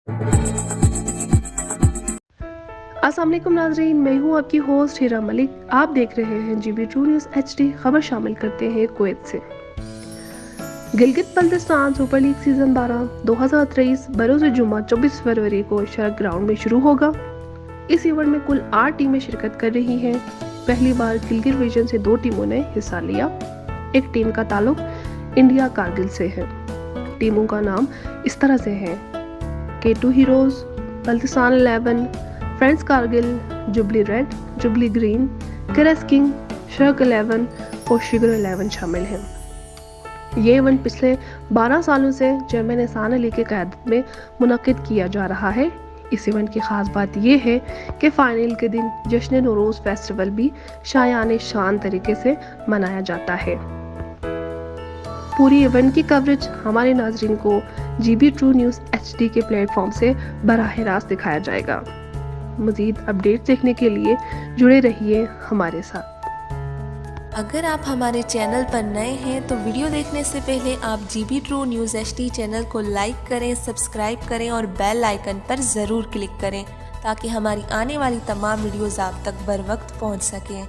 अस्सलाम वालेकुम नाज़रीन, मैं हूँ आपकी होस्ट हीरा मलिक। आप देख रहे हैं जीबी ट्रू न्यूज़ HD। खबर शामिल करते हैं कुवैत से। Gilgit Baltistan super league season 12 2023 बरोज़ जुम्मा 24 फरवरी को शरक ग्राउंड में शुरू होगा। इस इवेंट में कुल 8 टीमें शिरकत कर रही हैं। पहली बार गिलगित रीजन से 2 टीमों ने हिस्सा लिया। एक टीम का ताल्लुक इंडिया कारगिल से है। टीमों का नाम इस तरह से है: K2 heroes, Baltistan 11, friends Kargil, jubilee red, jubilee green, करस किंग, शरक 11 और शिगर 11 शामिल हैं। ये इवेंट पिछले 12 सालों से चेयरमैन एहसान अली की क़यादत में मुनक़िद किया जा रहा है। इस इवेंट की ख़ास बात यह है कि फ़ाइनल के दिन जश्न नौरोज़ फेस्टिवल भी शायान शान तरीके से मनाया जाता है। पूरी इवेंट की कवरेज हमारे नाज़रीन को जीबी ट्रू न्यूज़ HD के प्लेटफॉर्म से बराह रास्त दिखाया जाएगा। मज़ीद अपडेट देखने के लिए जुड़े रहिए हमारे साथ। अगर आप हमारे चैनल पर नए हैं तो वीडियो देखने से पहले आप GB true news HD channel को लाइक करें, सब्सक्राइब करें और बेल आइकन पर ज़रूर क्लिक करें ताकि हमारी आने वाली तमाम वीडियोज़ आप तक बर वक्त पहुँच सकें।